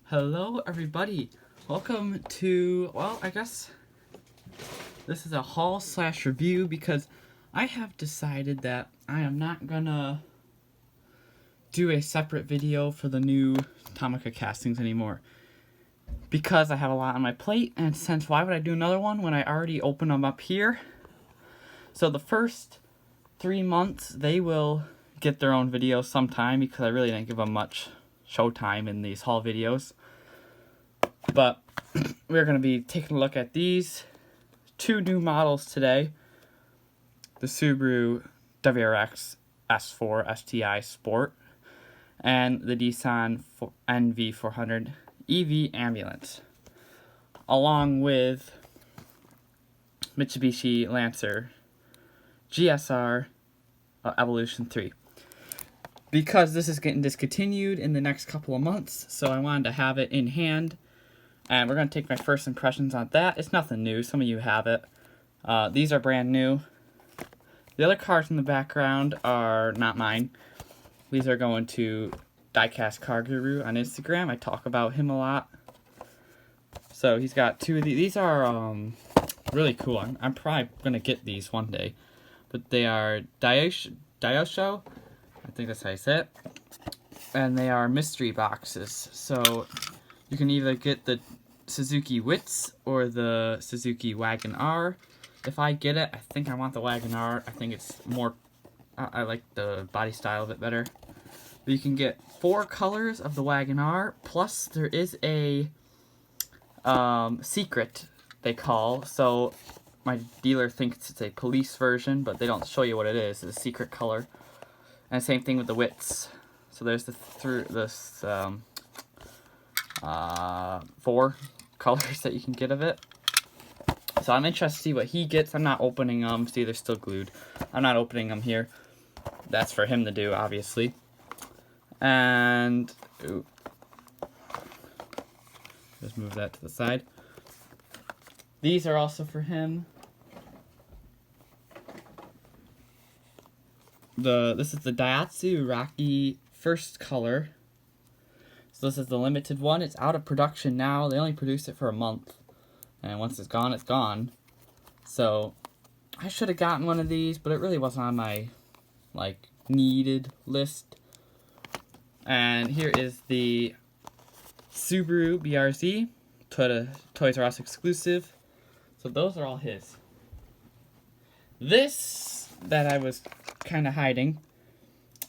Hello everybody, welcome to, well, I guess this is a haul slash review because I have decided that I am not gonna do a separate video for the new Tomica castings anymore because I have a lot on my plate, and since why would I do another one when I already open them up here? So the first 3 months they will get their own video sometime because I really didn't give them much showtime in these haul videos. But we're going to be taking a look at these two new models today. The Subaru WRX S4 STI Sport and the Nissan NV400 EV Ambulance, along with Mitsubishi Lancer GSR Evolution 3. Because this is getting discontinued in the next couple of months, so I wanted to have it in hand. And we're going to take my first impressions on that. It's nothing new. Some of you have it. These are brand new. The other cars in the background are not mine. These are going to Diecast Car Guru on Instagram. I talk about him a lot. So he's got two of these. These are really cool. I'm probably going to get these one day. But they are Daiyosho. I think that's how you say it. And they are mystery boxes. So you can either get the Suzuki Witz or the Suzuki Wagon R. If I get it, I think I want the Wagon R. I think it's more, I like the body style of it better. But you can get 4 colors of the Wagon R, plus there is a secret, they call. So my dealer thinks it's a police version, but they don't show you what it is. It's a secret color. And same thing with the Witz. So there's the 4 colors that you can get of it. So I'm interested to see what he gets. I'm not opening them. See, they're still glued. I'm not opening them here. That's for him to do, obviously. And ooh, just move that to the side. These are also for him. This is the Daihatsu Rocky First Color. So this is the limited one. It's out of production now. They only produce it for a month. And once it's gone, it's gone. So I should have gotten one of these, but it really wasn't on my needed list. And here is the Subaru BRZ, Toys R Us exclusive. So those are all his. This that I was kind of hiding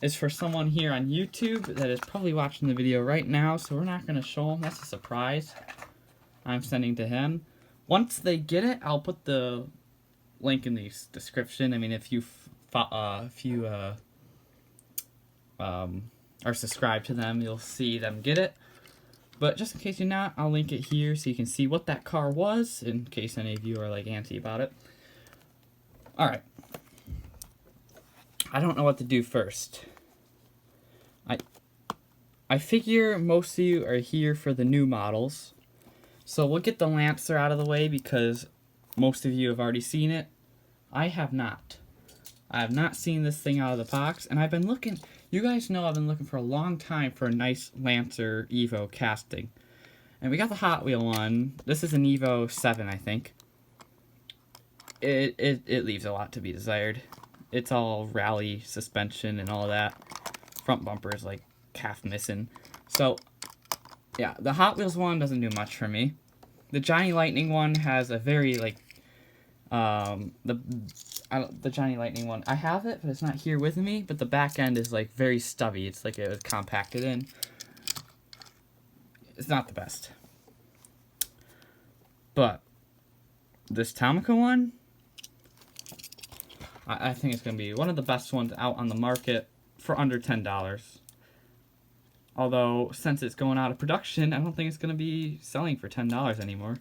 is for someone here on YouTube that is probably watching the video right now, so we're not going to show him. That's a surprise I'm sending to him. Once they get it, I'll put the link in the description. I mean, if you are subscribed to them, you'll see them get it. But just in case you're not, I'll link it here so you can see what that car was, in case any of you are antsy about it. Alright. I don't know what to do first. I figure most of you are here for the new models. So we'll get the Lancer out of the way because most of you have already seen it. I have not. I have not seen this thing out of the box, and I've been looking. You guys know I've been looking for a long time for a nice Lancer Evo casting. And we got the Hot Wheel one. This is an Evo 7, I think. It leaves a lot to be desired. It's all rally suspension and all of that. Front bumper is half missing. So yeah, the Hot Wheels one doesn't do much for me. The Johnny Lightning one has a very the Johnny Lightning one. I have it, but it's not here with me. But the back end is very stubby. It's like it was compacted in. It's not the best. But this Tomica one, I think it's going to be one of the best ones out on the market for under $10. Although, since it's going out of production, I don't think it's going to be selling for $10 anymore.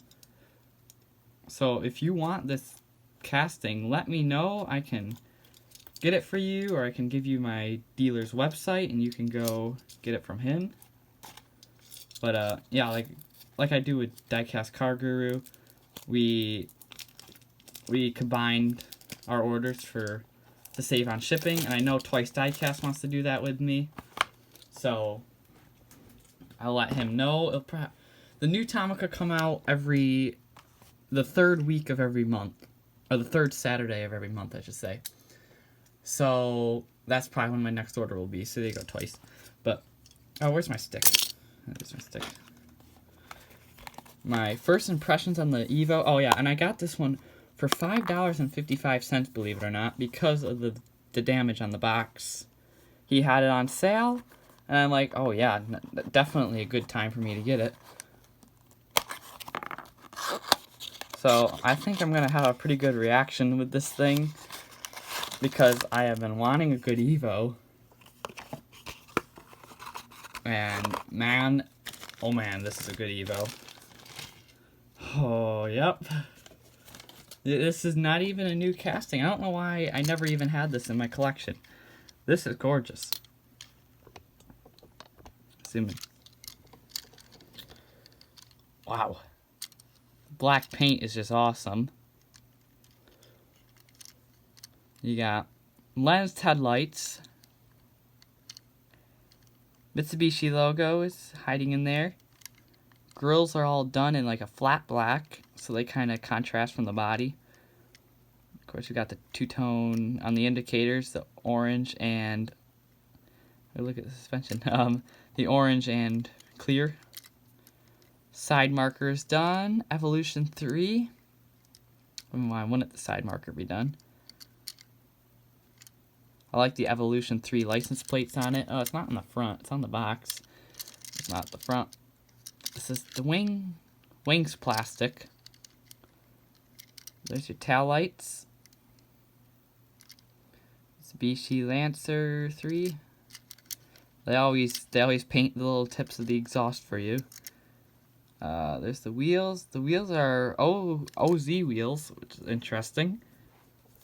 So, if you want this casting, let me know. I can get it for you, or I can give you my dealer's website, and you can go get it from him. But, yeah, like I do with Diecast Car Guru, we combined our orders to save on shipping, and I know Twice Diecast wants to do that with me. So I'll let him know. The new Tomica come out the third week of every month, or the third Saturday of every month, I should say. So that's probably when my next order will be. So there you go, twice. But oh, where's my stick? There's my stick. My first impressions on the Evo. Oh yeah, and I got this one for $5.55, believe it or not, because of the damage on the box. He had it on sale, and I'm like, oh yeah, definitely a good time for me to get it. So I think I'm gonna have a pretty good reaction with this thing, because I have been wanting a good Evo. And man, oh man, this is a good Evo. Oh, yep. This is not even a new casting. I don't know why I never even had this in my collection. This is gorgeous. Zoom in. Wow. Black paint is just awesome. You got lensed headlights. Mitsubishi logo is hiding in there. Grills are all done in like a flat black, so they kind of contrast from the body. Of course, we got the two-tone on the indicators, the orange and... oh, look at the suspension. The orange and clear. Side markers done. Evolution 3. Why wouldn't the side marker be done? I like the Evolution 3 license plates on it. Oh, it's not on the front. It's on the box. It's not the front. This is the wings plastic. There's your tail lights. Mitsubishi Lancer 3. They always paint the little tips of the exhaust for you. There's the wheels. The wheels are OZ wheels, which is interesting.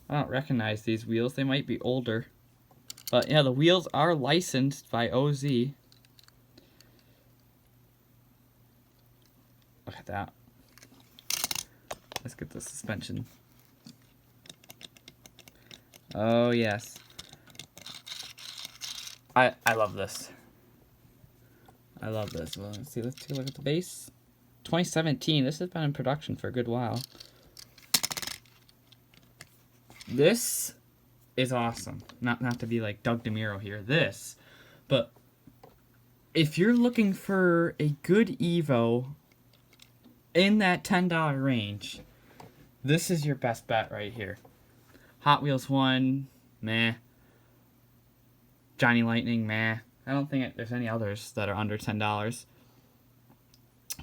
I don't recognize these wheels. They might be older. But yeah, the wheels are licensed by OZ. Look at that. Let's get the suspension. Oh, yes. I love this. I love this. Well, let's see. Let's take a look at the base. 2017. This has been in production for a good while. This is awesome. Not to be like Doug DeMuro here. This. But if you're looking for a good Evo in that $10 range, this is your best bet right here. Hot Wheels 1, meh. Johnny Lightning, meh. I don't think there's any others that are under $10.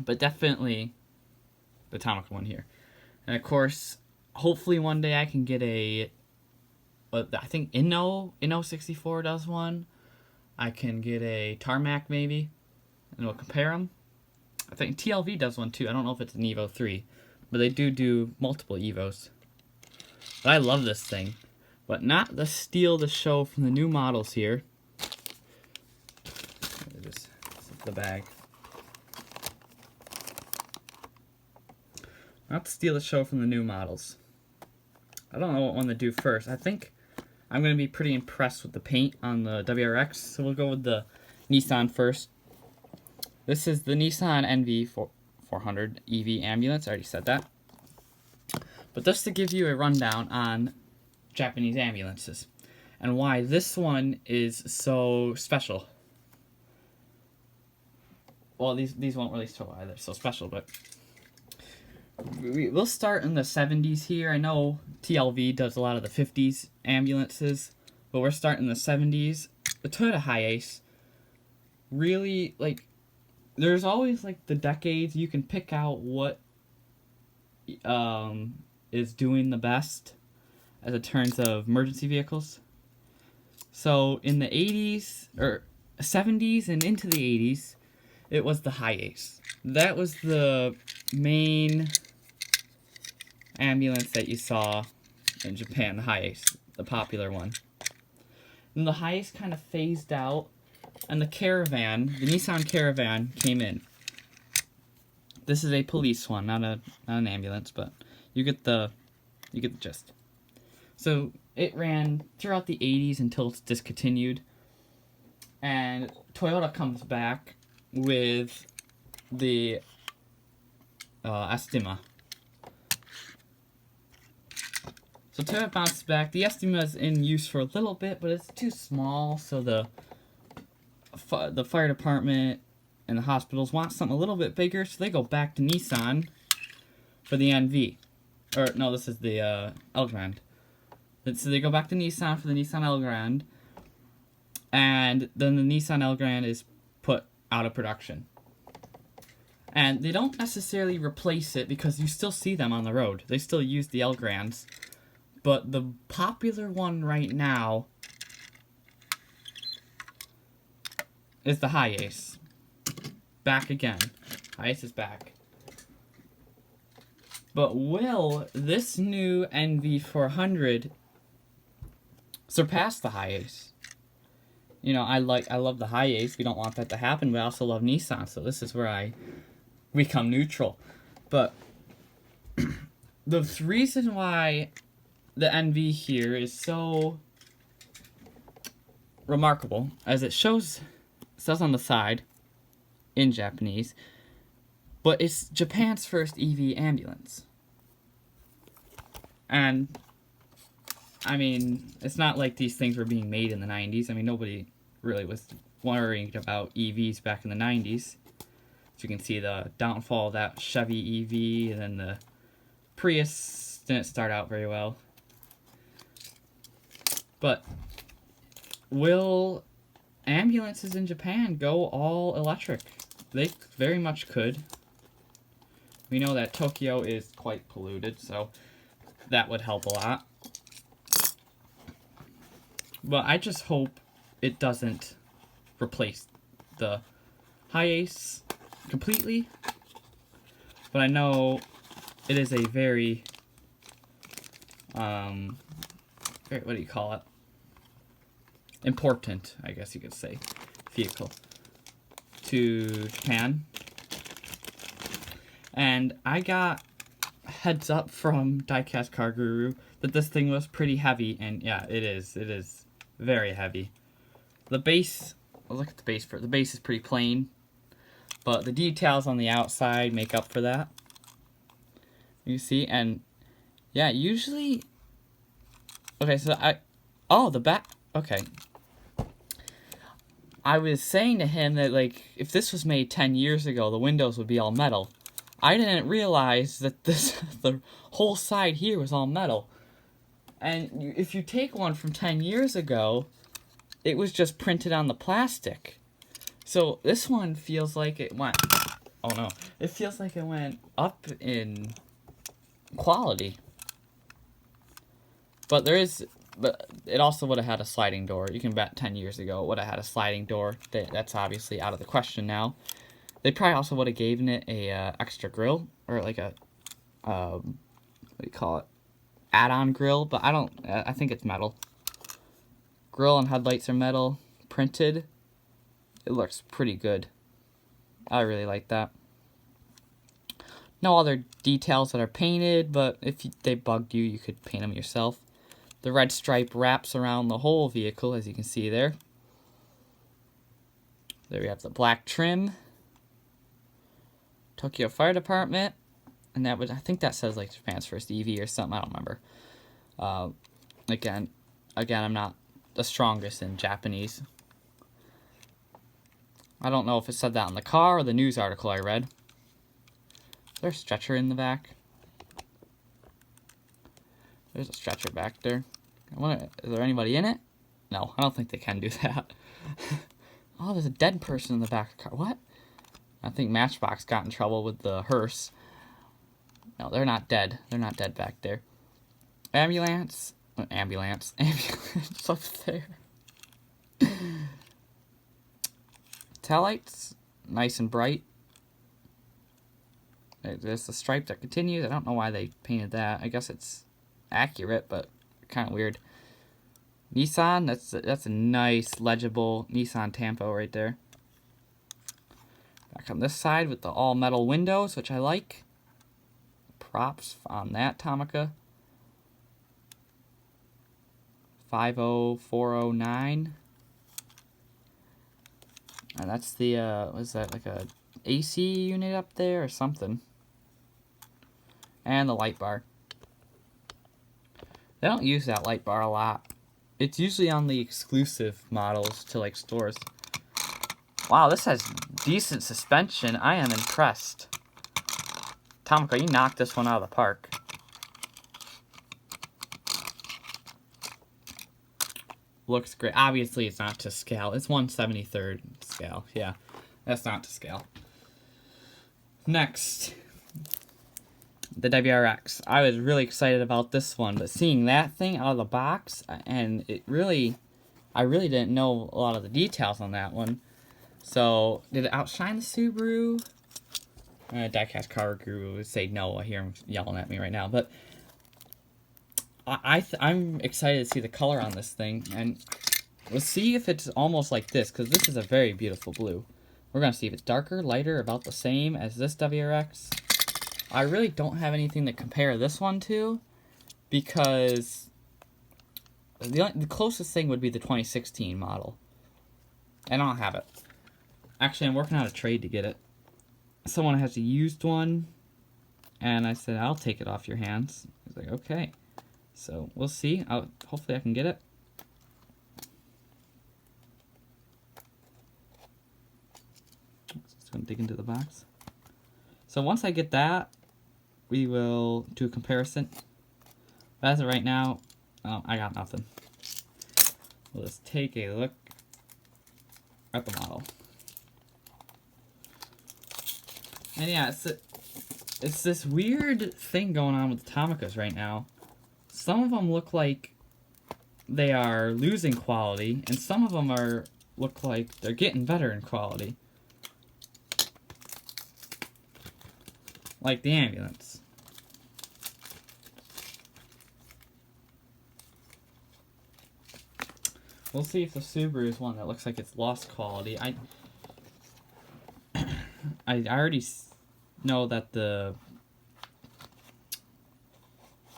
But definitely the Tomica one here. And of course, hopefully one day I can get I think Inno64 does one. I can get a Tarmac maybe, and we'll compare them. I think TLV does one too. I don't know if it's an Evo 3, but they do multiple Evos. But I love this thing. But not to steal the show from the new models here. Just zip the bag. Not to steal the show from the new models. I don't know what one to do first. I think I'm going to be pretty impressed with the paint on the WRX. So we'll go with the Nissan first. This is the Nissan NV400 EV ambulance. I already said that. But just to give you a rundown on Japanese ambulances and why this one is so special. Well, these won't really show why they're so special, but we'll start in the 70s here. I know TLV does a lot of the 50s ambulances, but we're starting in the 70s. The Toyota Hiace, really, like, there's always, like, the decades. You can pick out what is doing the best as in terms of emergency vehicles. So in the 80s, or 70s and into the 80s, it was the Hiace. That was the main ambulance that you saw in Japan, the Hiace, the popular one. And the Hiace kind of phased out, and the Caravan, the Nissan Caravan, came in. This is a police one, not an ambulance, but you get the gist. So it ran throughout the 80s until it's discontinued, and Toyota comes back with the Estima. So to it bounces back. The Estima is in use for a little bit, but it's too small, so the fire department and the hospitals want something a little bit bigger, so they go back to Nissan for the NV. Or, no, this is the Elgrand. So they go back to Nissan for the Nissan Elgrand, and then the Nissan Elgrand is put out of production. And they don't necessarily replace it because you still see them on the road. They still use the Elgrands. But the popular one right now is the Hiace. Back again. Hiace is back. But will this new NV400 surpass the Hiace? You know, I love the Hiace. We don't want that to happen, but I also love Nissan, so this is where I become neutral. But the reason why the NV here is so remarkable, as it says on the side in Japanese, but it's Japan's first EV ambulance. And I mean, it's not like these things were being made in the 90s. I mean, nobody really was worrying about EVs back in the 90s. So you can see the downfall of that Chevy EV, and then the Prius didn't start out very well. But will ambulances in Japan go all electric? They very much could. We know that Tokyo is quite polluted, so that would help a lot. But I just hope it doesn't replace the Hiace completely. But I know it is a very, what do you call it? Important, I guess you could say, vehicle to Japan. And I got heads up from Diecast Car Guru that this thing was pretty heavy, and yeah, it is very heavy. The base, well, look at the base. The base is pretty plain, but the details on the outside make up for that. You see, and yeah, usually, okay, so the back, okay. I was saying to him that, like, if this was made 10 years ago, the windows would be all metal. I didn't realize that the whole side here was all metal. And if you take one from 10 years ago, it was just printed on the plastic. So this one feels like it went, oh no, it feels like it went up in quality. But it also would have had a sliding door. You can bet 10 years ago it would have had a sliding door. That's obviously out of the question now. They probably also would have given it a extra grill, or like a, what do you call it, add-on grill, but I think it's metal. Grill and headlights are metal, printed. It looks pretty good. I really like that. No other details that are painted, but if they bugged you, you could paint them yourself. The red stripe wraps around the whole vehicle, as you can see there. There we have the black trim. Tokyo Fire Department. And I think that says like Japan's first EV or something, I don't remember. Again, I'm not the strongest in Japanese. I don't know if it said that in the car or the news article I read. There's a stretcher in the back. There's a stretcher back there. Is there anybody in it? No, I don't think they can do that. Oh, there's a dead person in the back of the car. What? I think Matchbox got in trouble with the hearse. No, they're not dead. They're not dead back there. Ambulance up there. Taillights, nice and bright. There's the stripe that continues. I don't know why they painted that. I guess it's accurate, but kind of weird. Nissan, that's a nice, legible Nissan Tampo right there. Back on this side with the all-metal windows, which I like. Props on that Tomica. 50409. And that's the, was that like a AC unit up there or something? And the light bar. They don't use that light bar a lot. It's usually on the exclusive models to like stores. Wow, this has decent suspension. I am impressed. Tomica, you knocked this one out of the park. Looks great. Obviously, it's not to scale. It's 1/73rd scale. Yeah, that's not to scale. Next, the WRX. I was really excited about this one, but seeing that thing out of the box, and I really didn't know a lot of the details on that one. So, did it outshine the Subaru? Diecast Car Guru would say no. I hear him yelling at me right now, but I'm excited to see the color on this thing, and we'll see if it's almost like this, because this is a very beautiful blue. We're going to see if it's darker, lighter, about the same as this WRX. I really don't have anything to compare this one to, because the closest thing would be the 2016 model. And I don't have it. Actually, I'm working out a trade to get it. Someone has a used one, and I said, I'll take it off your hands. He's like, okay. So, we'll see. Hopefully I can get it. Just going to dig into the box. So, once I get that, we will do a comparison. But as of right now, oh, I got nothing. We'll just take a look at the model. And yeah, it's this weird thing going on with the Tomicas right now. Some of them look like they are losing quality, and some of them look like they're getting better in quality. Like the ambulance. We'll see if the Subaru is one that looks like it's lost quality. I already know that the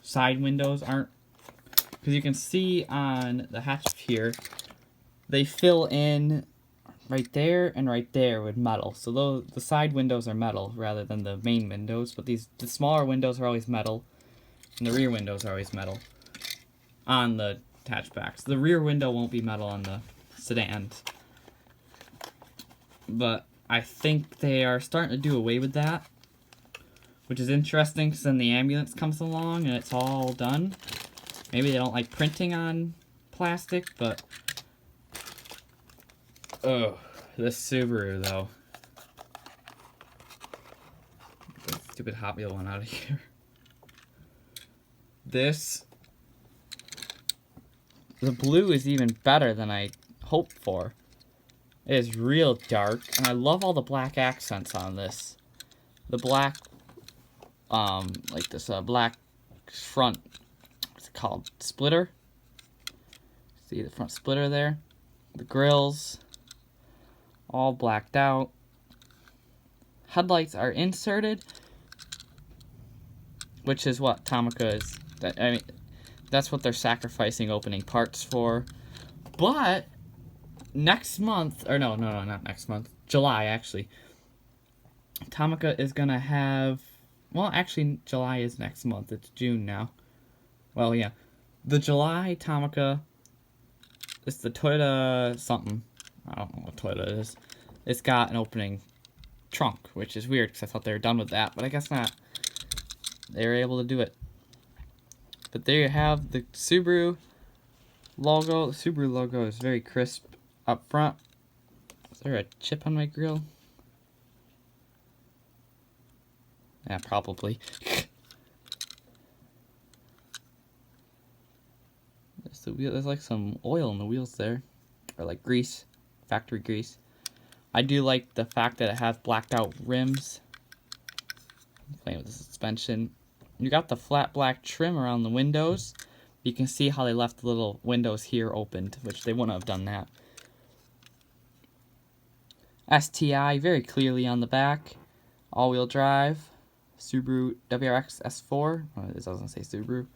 side windows aren't, because you can see on the hatch here, they fill in right there and right there with metal. So the side windows are metal rather than the main windows, but the smaller windows are always metal, and the rear windows are always metal on the hatchbacks. The rear window won't be metal on the sedans, but I think they are starting to do away with that, which is interesting, because then the ambulance comes along and it's all done. Maybe they don't like printing on plastic, but oh, this Subaru though. Get the stupid Hot Wheel one out of here. The blue is even better than I hoped for. It is real dark, and I love all the black accents on this. The black, like this black front, what's it called? Splitter. See the front splitter there? The grills, all blacked out. Headlights are inserted, which is what Tomica is. I mean, that's what they're sacrificing opening parts for. But next month, or no, not next month, July actually, Tomica is gonna have, well, actually July is next month, it's June now. Well, yeah, the July Tomica, it's the Toyota something, I don't know what Toyota it is. It's got an opening trunk, which is weird because I thought they were done with that, but I guess not. They were able to do it. But there you have the Subaru logo. The Subaru logo is very crisp up front. Is there a chip on my grill? Yeah, probably. There's like some oil in the wheels there. Or like grease. Factory grease. I do like the fact that it has blacked out rims. I'm playing with the suspension. You got the flat black trim around the windows. You can see how they left the little windows here opened, which they wouldn't have done that. STI very clearly on the back. All-wheel drive. Subaru WRX S4. Oh, it doesn't say Subaru.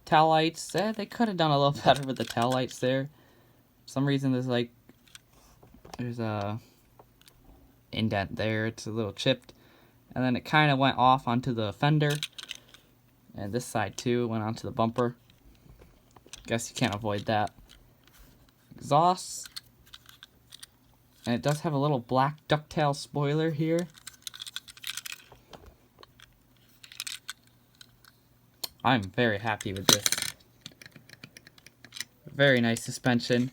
Tail lights. They could have done a little better with the tail lights there. For some reason, there's like There's a indent there. It's a little chipped. And then it kind of went off onto the fender. And this side too went onto the bumper. Guess you can't avoid that. Exhaust. And it does have a little black ducktail spoiler here. I'm very happy with this. Very nice suspension.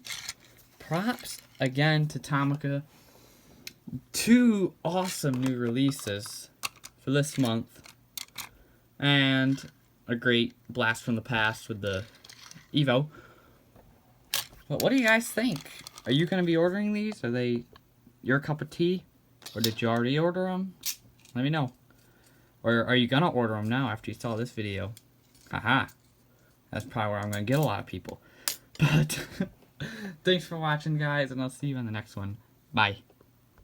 Props again to Tomica. 2 awesome new releases for this month. And a great blast from the past with the Evo. But what do you guys think? Are you going to be ordering these? Are they your cup of tea? Or did you already order them? Let me know. Or are you going to order them now after you saw this video? Haha. That's probably where I'm going to get a lot of people. But thanks for watching, guys, and I'll see you on the next one. Bye.